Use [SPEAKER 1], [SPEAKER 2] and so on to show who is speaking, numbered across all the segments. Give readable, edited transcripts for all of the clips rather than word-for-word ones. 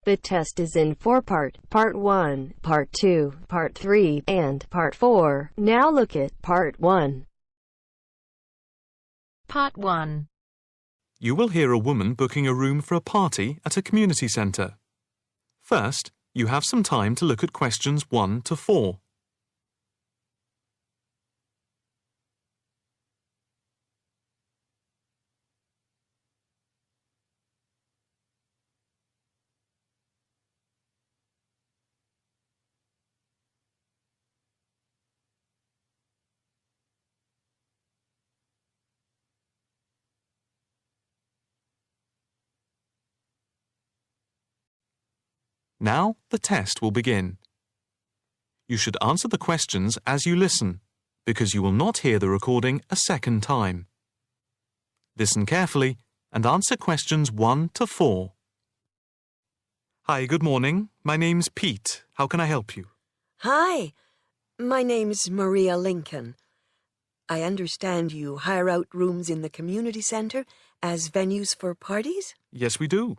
[SPEAKER 1] The test is in 4-part, Part 1, Part 2, Part 3, and Part 4. Now look at Part 1.
[SPEAKER 2] Part 1.
[SPEAKER 3] You will hear a woman booking a room for a party at a community centre. First, you have some time to look at questions 1 to 4. Now, the test will begin. You should answer the questions as you listen, because you will not hear the recording a second time. Listen carefully and answer questions 1 to 4. Hi, good morning. My name's Pete. How can I help you?
[SPEAKER 4] Hi, my name's Maria Lincoln. I understand you hire out rooms in the community centre as venues for parties?
[SPEAKER 3] Yes, we do.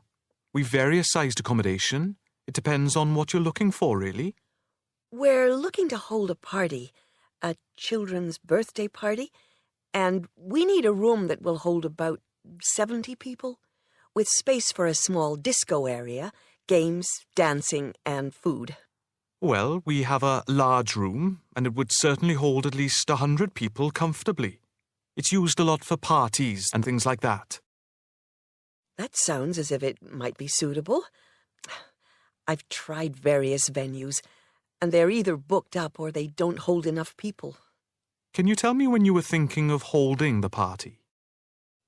[SPEAKER 3] We've various sized accommodation. It depends on what you're looking for, really.
[SPEAKER 4] We're looking to hold a party, a children's birthday party, and we need a room that will hold about 70 people, with space for a small disco area, games, dancing, and food.
[SPEAKER 3] Well, we have a large room, and it would certainly hold at least 100 people comfortably. It's used a lot for parties and things like that.
[SPEAKER 4] That sounds as if it might be suitable. I've tried various venues, and they're either booked up or they don't hold enough people.
[SPEAKER 3] Can you tell me when you were thinking of holding the party?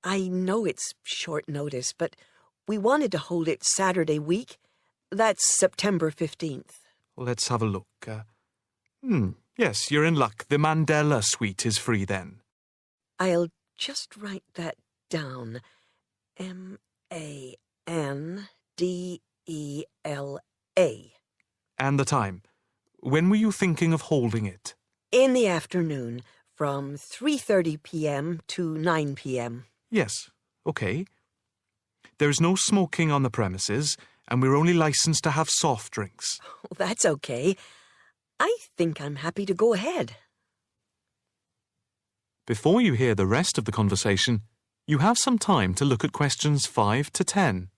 [SPEAKER 4] I know it's short notice, but we wanted to hold it Saturday week. That's September 15th.
[SPEAKER 3] Let's have a look. Yes, you're in luck. The Mandela suite is free then.
[SPEAKER 4] I'll just write that down. Mandela.
[SPEAKER 3] And the time. When were you thinking of holding it?
[SPEAKER 4] In the afternoon, from 3:30 p.m. to 9 p.m.
[SPEAKER 3] Yes, okay. There is no smoking on the premises, and we're only licensed to have soft drinks.
[SPEAKER 4] That's okay. I think I'm happy to go ahead.
[SPEAKER 3] Before you hear the rest of the conversation, you have some time to look at questions 5 to 10.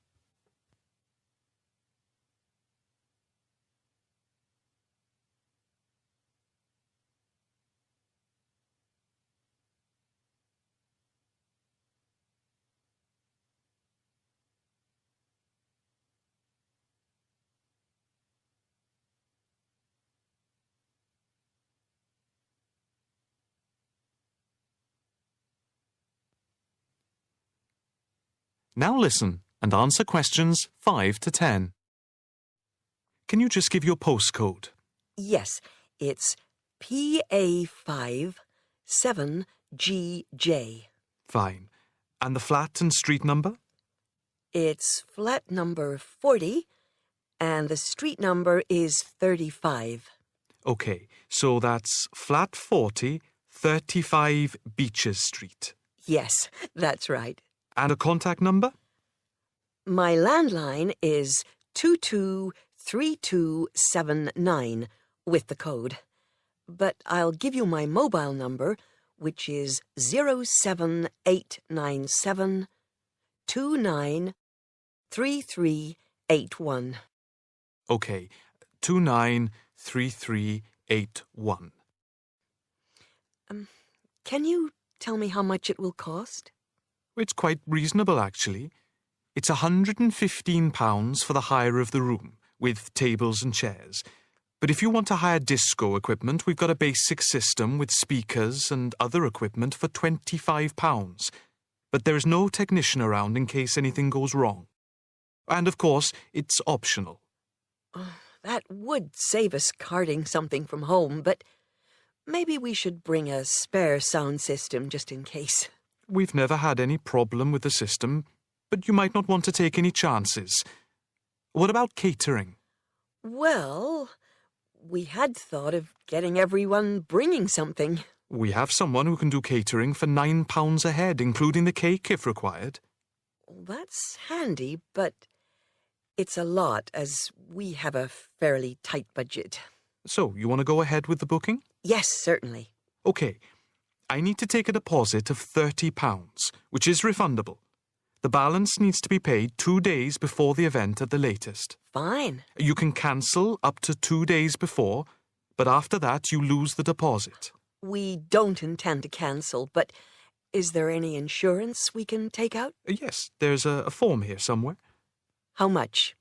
[SPEAKER 3] Now listen and answer questions 5 to 10. Can you just give your postcode?
[SPEAKER 4] Yes, it's PA5 7GJ.
[SPEAKER 3] Fine. And the flat and street number?
[SPEAKER 4] It's flat number 40, and the street number is 35.
[SPEAKER 3] Okay, so that's flat 40, 35 Beaches Street.
[SPEAKER 4] Yes, that's right.
[SPEAKER 3] And a contact number?
[SPEAKER 4] My landline is 223279 with the code. But I'll give you my mobile number, which is 07897 293381.
[SPEAKER 3] Okay, 293381.
[SPEAKER 4] Can you tell me how much it will cost?
[SPEAKER 3] It's quite reasonable, actually. It's £115 for the hire of the room, with tables and chairs. But if you want to hire disco equipment, we've got a basic system with speakers and other equipment for £25. But there is no technician around in case anything goes wrong. And, of course, it's optional.
[SPEAKER 4] That would save us carting something from home, but maybe we should bring a spare sound system just in case.
[SPEAKER 3] We've never had any problem with the system, but you might not want to take any chances. What about catering?
[SPEAKER 4] Well, we had thought of getting everyone bringing something.
[SPEAKER 3] We have someone who can do catering for £9 a head, including the cake if required.
[SPEAKER 4] That's handy, but It's a lot, as we have a fairly tight budget.
[SPEAKER 3] So, you want to go ahead with the booking?
[SPEAKER 4] Yes, certainly.
[SPEAKER 3] OK. I need to take a deposit of £30, which is refundable. The balance needs to be paid 2 days before the event at the latest.
[SPEAKER 4] Fine.
[SPEAKER 3] You can cancel up to 2 days before, but after that you lose the deposit.
[SPEAKER 4] We don't intend to cancel, but is there any insurance we can take out?
[SPEAKER 3] Yes, there's a form here somewhere.
[SPEAKER 4] How much?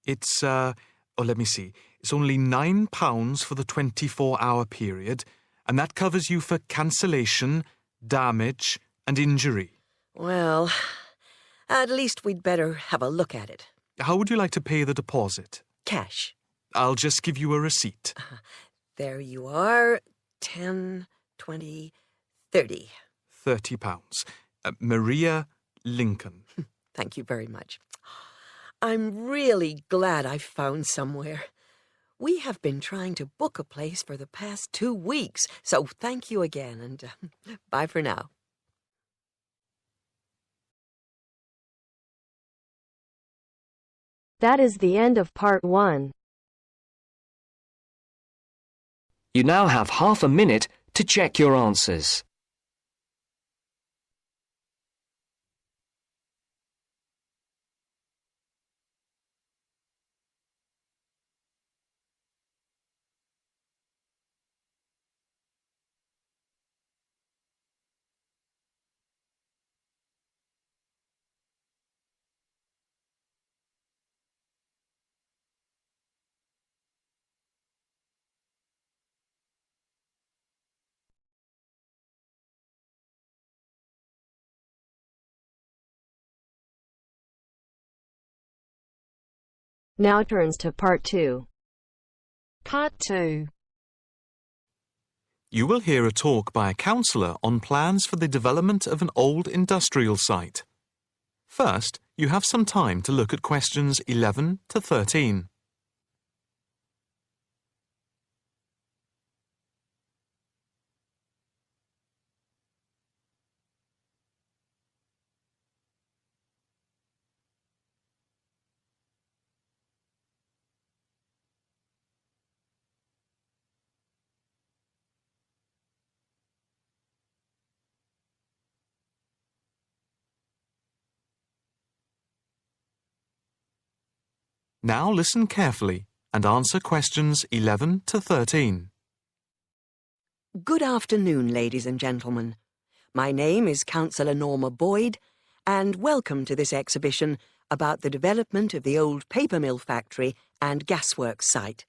[SPEAKER 3] It's, let me see. It's only £9 for the 24-hour period, and that covers you for cancellation, damage, and injury.
[SPEAKER 4] Well, at least we'd better have a look at it.
[SPEAKER 3] How would you like to pay the deposit?
[SPEAKER 4] Cash.
[SPEAKER 3] I'll just give you a receipt.
[SPEAKER 4] There you are. 10, 20, 30.
[SPEAKER 3] £30. Maria Lincoln.
[SPEAKER 4] Thank you very much. I'm really glad I found somewhere. We have been trying to book a place for the past 2 weeks, so thank you again, and bye for now.
[SPEAKER 1] That is the end of part 1.
[SPEAKER 2] You now have half a minute to check your answers.
[SPEAKER 1] Now turns to part 2.
[SPEAKER 5] Part 2.
[SPEAKER 3] You will hear a talk by a counsellor on plans for the development of an old industrial site. First, you have some time to look at questions 11 to 13. Now listen carefully and answer questions 11 to 13.
[SPEAKER 4] Good afternoon, ladies and gentlemen. My name is Councillor Norma Boyd, and welcome to this exhibition about the development of the old paper mill factory and gasworks site,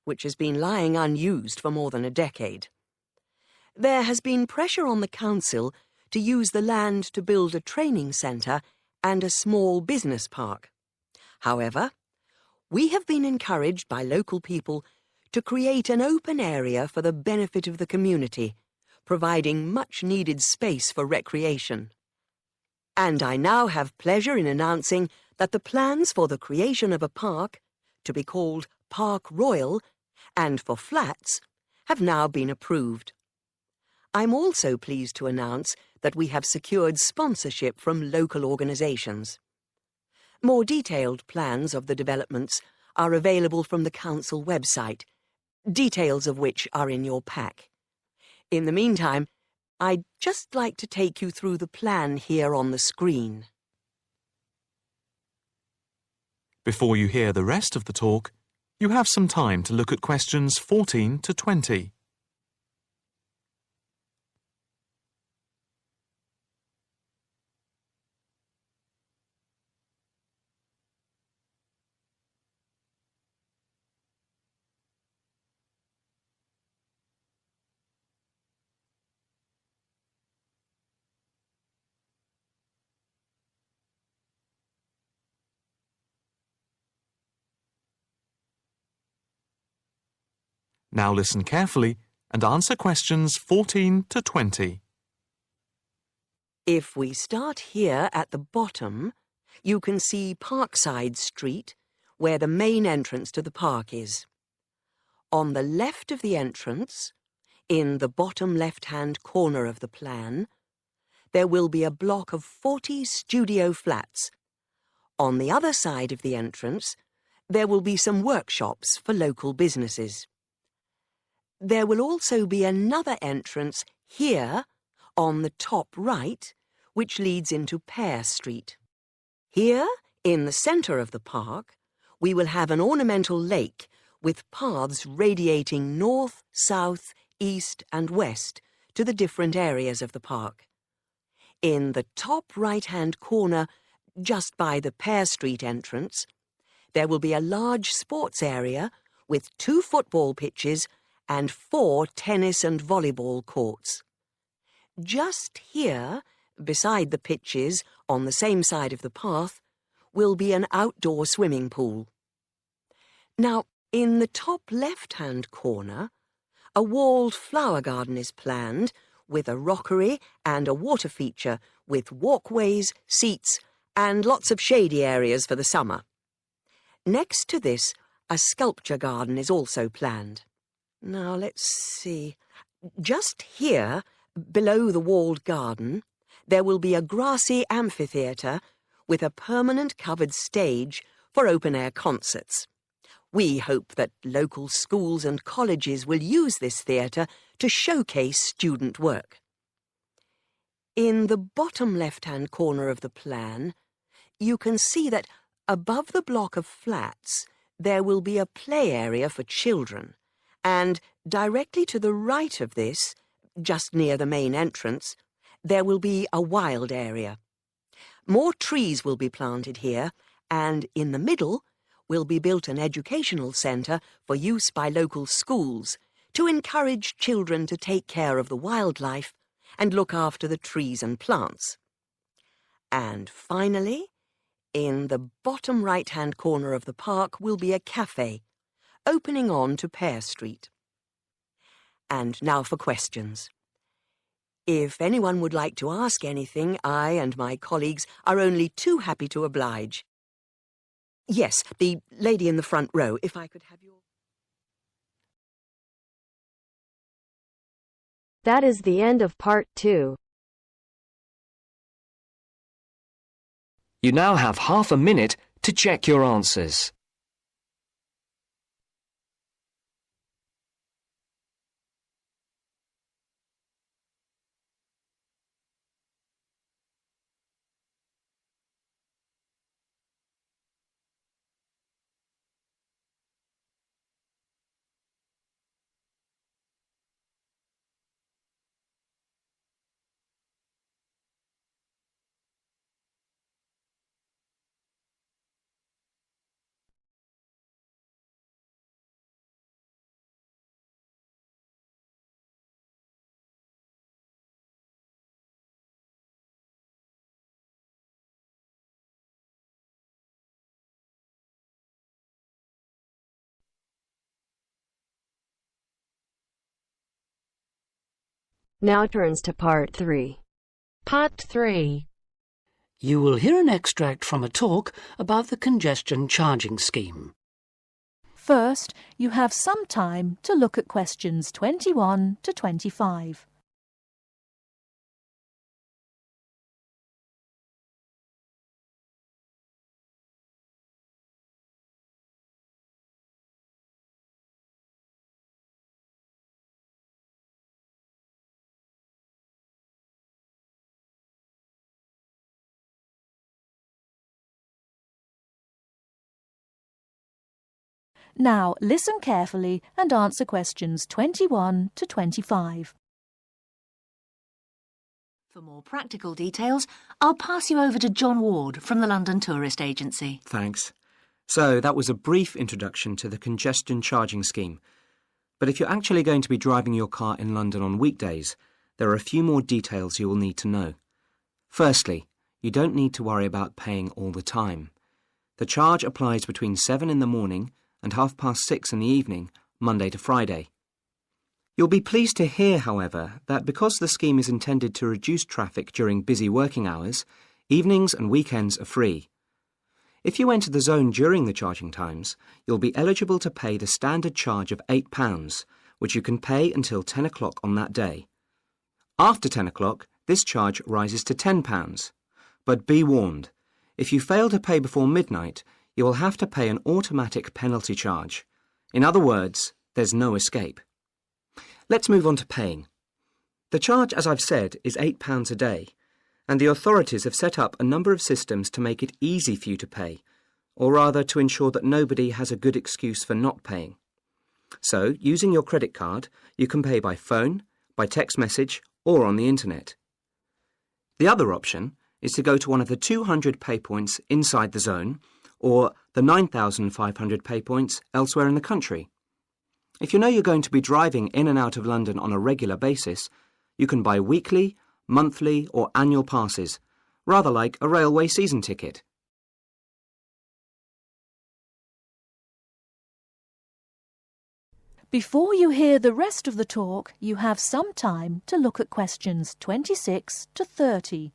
[SPEAKER 4] which has been lying unused for more than a decade. There has been pressure on the council to use the land to build a training centre and a small business park. However, we have been encouraged by local people to create an open area for the benefit of the community, providing much-needed space for recreation. And I now have pleasure in announcing that the plans for the creation of a park, to be called Park Royal, and for flats, have now been approved. I'm also pleased to announce that we have secured sponsorship from local organisations. More detailed plans of the developments are available from the council website, details of which are in your pack. In the meantime, I'd just like to take you through the plan here on the screen.
[SPEAKER 3] Before you hear the rest of the talk, you have some time to look at questions 14 to 20. Now listen carefully and answer questions 14 to 20.
[SPEAKER 4] If we start here at the bottom, you can see Parkside Street, where the main entrance to the park is. On the left of the entrance, in the bottom left-hand corner of the plan, there will be a block of 40 studio flats, On the other side of the entrance, there will be some workshops for local businesses. There will also be another entrance here, on the top right, which leads into Pear Street. Here, in the centre of the park, we will have an ornamental lake with paths radiating north, south, east and west to the different areas of the park. In the top right-hand corner, just by the Pear Street entrance, there will be a large sports area with 2 football pitches and 4 tennis and volleyball courts. Just here, beside the pitches, on the same side of the path, will be an outdoor swimming pool. Now, in the top left-hand corner, a walled flower garden is planned with a rockery and a water feature with walkways, seats and lots of shady areas for the summer. Next to this, a sculpture garden is also planned. Now, let's see. Just here, below the walled garden, there will be a grassy amphitheatre with a permanent covered stage for open-air concerts. We hope that local schools and colleges will use this theatre to showcase student work. In the bottom left-hand corner of the plan, you can see that above the block of flats there will be a play area for children, and directly to the right of this, just near the main entrance, there will be a wild area. More trees will be planted here, and in the middle will be built an educational centre for use by local schools to encourage children to take care of the wildlife and look after the trees and plants. And finally, in the bottom right-hand corner of the park will be a cafe, opening on to Pear Street. And now for questions. If anyone would like to ask anything, I and my colleagues are only too happy to oblige. Yes, the lady in the front row, if I could have your...
[SPEAKER 1] That is the end of part 2.
[SPEAKER 2] You now have half a minute to check your answers.
[SPEAKER 1] Now turns to part 3.
[SPEAKER 5] Part 3.
[SPEAKER 6] You will hear an extract from a talk about the congestion charging scheme.
[SPEAKER 7] First, you have some time to look at questions 21 to 25. Now, listen carefully and answer questions 21 to 25.
[SPEAKER 8] For more practical details, I'll pass you over to John Ward from the London Tourist Agency.
[SPEAKER 9] Thanks. So, that was a brief introduction to the congestion charging scheme. But if you're actually going to be driving your car in London on weekdays, there are a few more details you will need to know. Firstly, you don't need to worry about paying all the time. The charge applies between 7 in the morning and 6:30 in the evening, Monday to Friday. You'll be pleased to hear, however, that because the scheme is intended to reduce traffic during busy working hours, evenings and weekends are free. If you enter the zone during the charging times, you'll be eligible to pay the standard charge of £8, which you can pay until 10 o'clock on that day. After 10 o'clock, this charge rises to £10. But be warned, If you fail to pay before midnight, you will have to pay an automatic penalty charge. In other words, there's no escape. Let's move on to paying. The charge, as I've said, is £8 a day, and the authorities have set up a number of systems to make it easy for you to pay, or rather to ensure that nobody has a good excuse for not paying. So, using your credit card, you can pay by phone, by text message, or on the internet. The other option is to go to one of the 200 pay points inside the zone, or the 9,500 pay points elsewhere in the country. If you know you're going to be driving in and out of London on a regular basis, you can buy weekly, monthly, or annual passes, rather like a railway season ticket.
[SPEAKER 7] Before you hear the rest of the talk, you have some time to look at questions 26 to 30.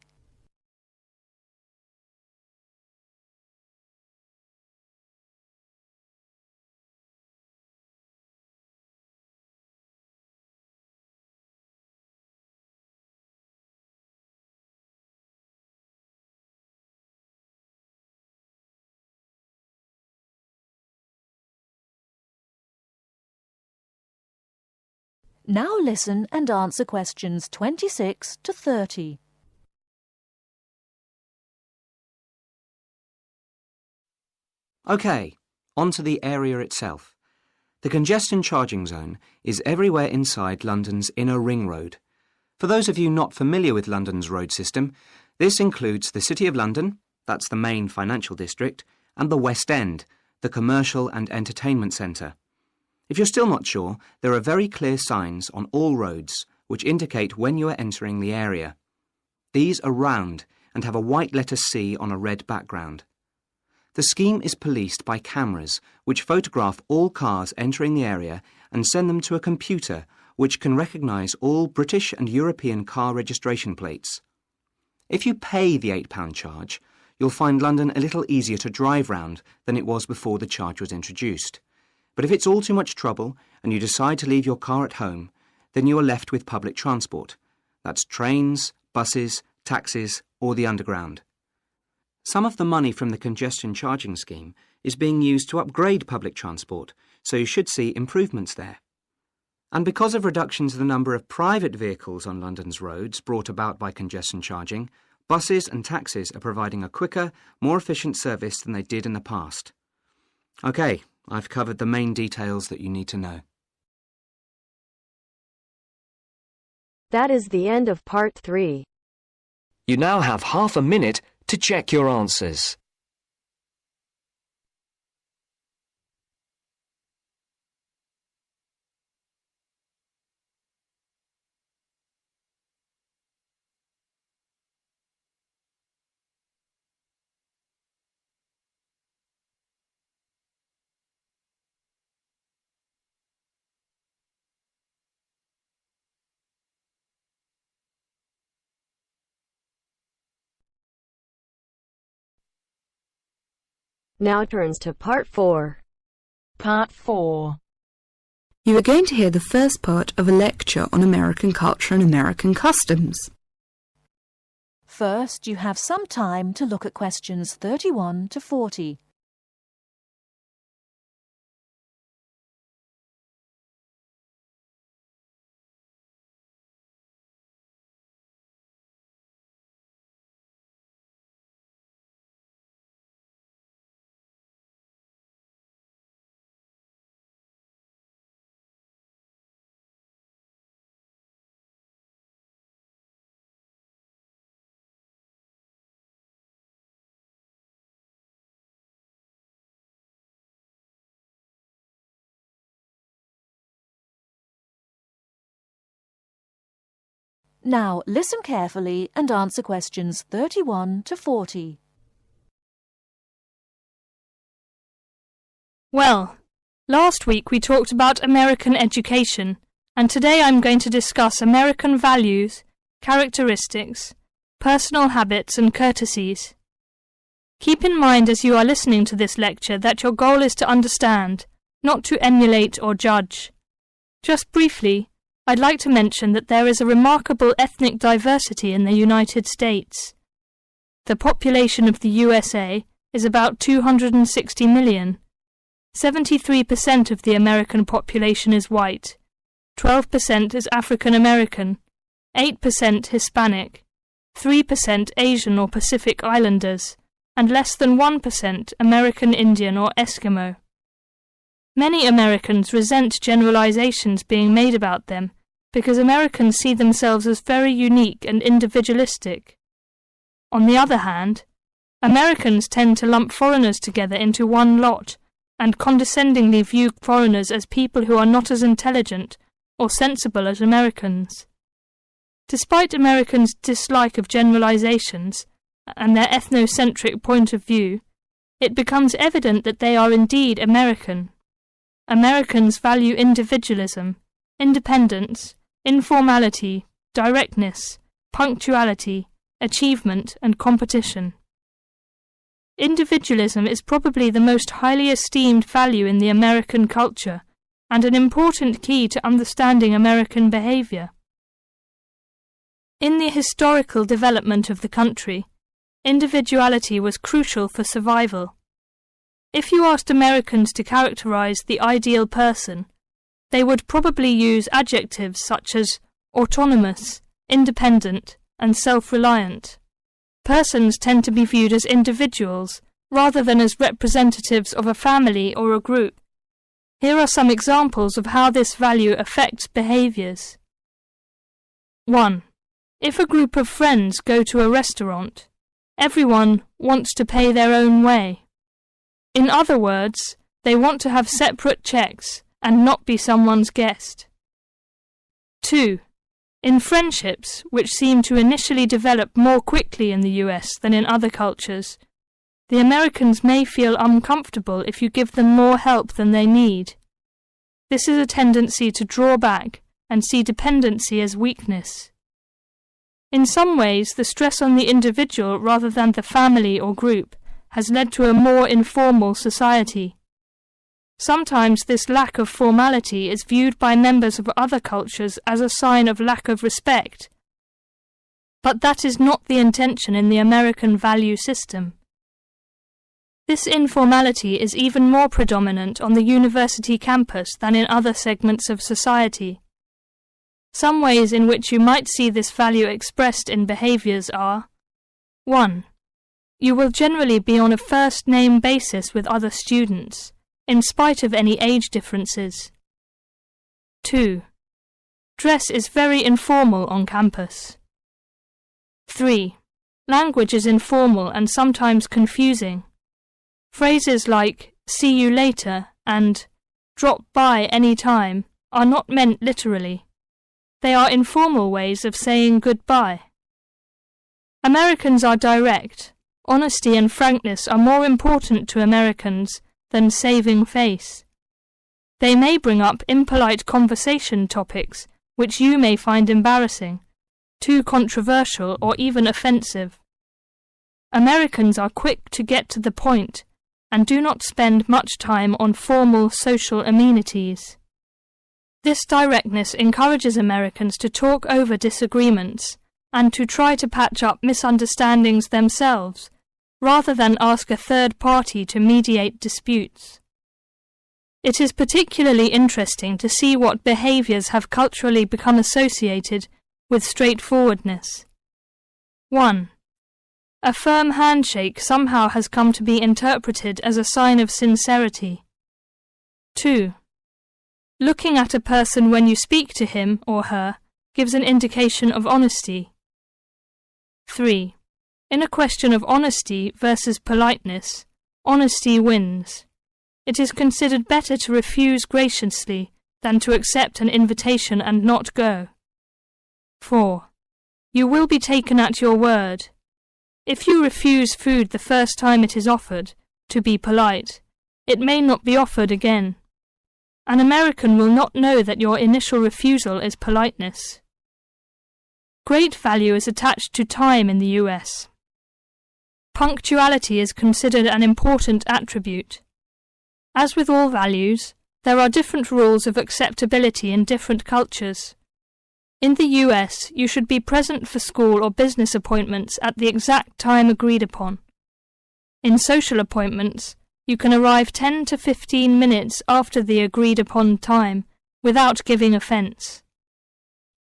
[SPEAKER 7] Now listen and answer questions 26 to 30.
[SPEAKER 9] OK, on to the area itself. The congestion charging zone is everywhere inside London's inner ring road. For those of you not familiar with London's road system, this includes the City of London, that's the main financial district, and the West End, the commercial and entertainment centre. If you're still not sure, there are very clear signs on all roads which indicate when you are entering the area. These are round and have a white letter C on a red background. The scheme is policed by cameras which photograph all cars entering the area and send them to a computer which can recognise all British and European car registration plates. If you pay the £8 charge, you'll find London a little easier to drive round than it was before the charge was introduced. But if it's all too much trouble and you decide to leave your car at home, then you are left with public transport. That's trains, buses, taxis, or the underground. Some of the money from the congestion charging scheme is being used to upgrade public transport, so you should see improvements there. And because of reductions in the number of private vehicles on London's roads brought about by congestion charging, buses and taxis are providing a quicker, more efficient service than they did in the past. OK, I've covered the main details that you need to know.
[SPEAKER 1] That is the end of part 3.
[SPEAKER 2] You now have half a minute to check your answers.
[SPEAKER 1] Now turns to part 4.
[SPEAKER 5] Part 4.
[SPEAKER 10] You are going to hear the first part of a lecture on American culture and American customs.
[SPEAKER 7] First, you have some time to look at questions 31 to 40. Now listen carefully and answer questions 31 to 40.
[SPEAKER 11] Well, last week we talked about American education, and today I'm going to discuss American values, characteristics, personal habits and courtesies. Keep in mind as you are listening to this lecture that your goal is to understand, not to emulate or judge. Just briefly, I'd like to mention that there is a remarkable ethnic diversity in the United States. The population of the USA is about 260 million. 73% of the American population is white, 12% is African American, 8% Hispanic, 3% Asian or Pacific Islanders, and less than 1% American Indian or Eskimo. Many Americans resent generalizations being made about them because Americans see themselves as very unique and individualistic. On the other hand, Americans tend to lump foreigners together into one lot and condescendingly view foreigners as people who are not as intelligent or sensible as Americans. Despite Americans' dislike of generalizations and their ethnocentric point of view, it becomes evident that they are indeed American. Americans value individualism, independence, informality, directness, punctuality, achievement, and competition. Individualism is probably the most highly esteemed value in the American culture and an important key to understanding American behavior. In the historical development of the country, individuality was crucial for survival. If you asked Americans to characterize the ideal person, they would probably use adjectives such as autonomous, independent, and self-reliant. Persons tend to be viewed as individuals rather than as representatives of a family or a group. Here are some examples of how this value affects behaviors. 1. If a group of friends go to a restaurant, everyone wants to pay their own way. In other words, they want to have separate checks and not be someone's guest. 2. In friendships, which seem to initially develop more quickly in the US than in other cultures, the Americans may feel uncomfortable if you give them more help than they need. This is a tendency to draw back and see dependency as weakness. In some ways, the stress on the individual rather than the family or group has led to a more informal society. Sometimes this lack of formality is viewed by members of other cultures as a sign of lack of respect. But that is not the intention in the American value system. This informality is even more predominant on the university campus than in other segments of society. Some ways in which you might see this value expressed in behaviors are: 1. You will generally be on a first-name basis with other students, in spite of any age differences. 2. Dress is very informal on campus. 3. Language is informal and sometimes confusing. Phrases like "see you later" and "drop by any time" are not meant literally. They are informal ways of saying goodbye. Americans are direct. Honesty and frankness are more important to Americans than saving face. They may bring up impolite conversation topics which you may find embarrassing, too controversial, or even offensive. Americans are quick to get to the point and do not spend much time on formal social amenities. This directness encourages Americans to talk over disagreements and to try to patch up misunderstandings themselves, rather than ask a third party to mediate disputes. It is particularly interesting to see what behaviors have culturally become associated with straightforwardness. 1. A firm handshake somehow has come to be interpreted as a sign of sincerity. 2. Looking at a person when you speak to him or her gives an indication of honesty. 3. In a question of honesty versus politeness, honesty wins. It is considered better to refuse graciously than to accept an invitation and not go. 4. You will be taken at your word. If you refuse food the first time it is offered, to be polite, it may not be offered again. An American will not know that your initial refusal is politeness. Great value is attached to time in the US. Punctuality is considered an important attribute. As with all values, there are different rules of acceptability in different cultures. In the US, you should be present for school or business appointments at the exact time agreed upon. In social appointments, you can arrive 10 to 15 minutes after the agreed upon time without giving offence.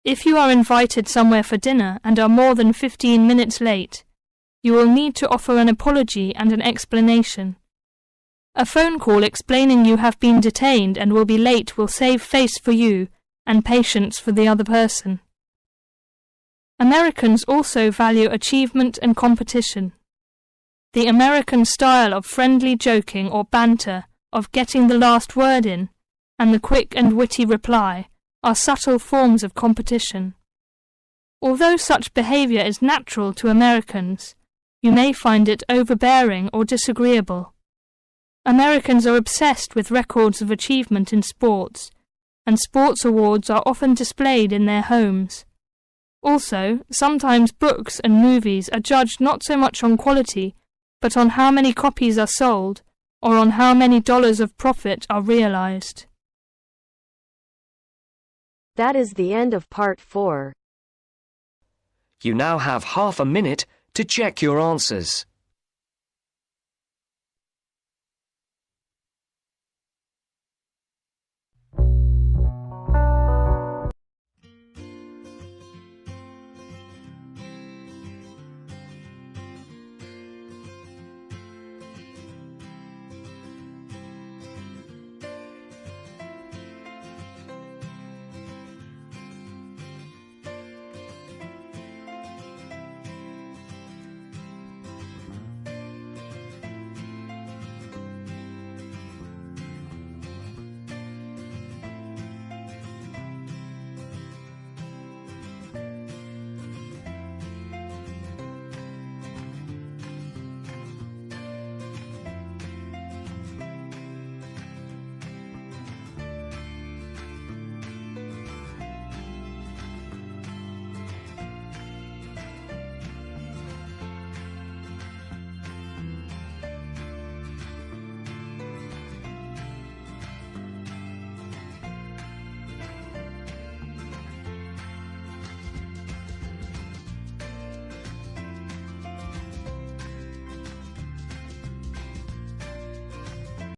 [SPEAKER 11] If you are invited somewhere for dinner and are more than 15 minutes late, you will need to offer an apology and an explanation. A phone call explaining you have been detained and will be late will save face for you and patience for the other person. Americans also value achievement and competition. The American style of friendly joking or banter, of getting the last word in, and the quick and witty reply are subtle forms of competition. Although such behaviour is natural to Americans, you may find it overbearing or disagreeable. Americans are obsessed with records of achievement in sports, and sports awards are often displayed in their homes. Also, sometimes books and movies are judged not so much on quality, but on how many copies are sold, or on how many dollars of profit are realized.
[SPEAKER 1] That is the end of part 4.
[SPEAKER 2] You now have half a minute to check your answers.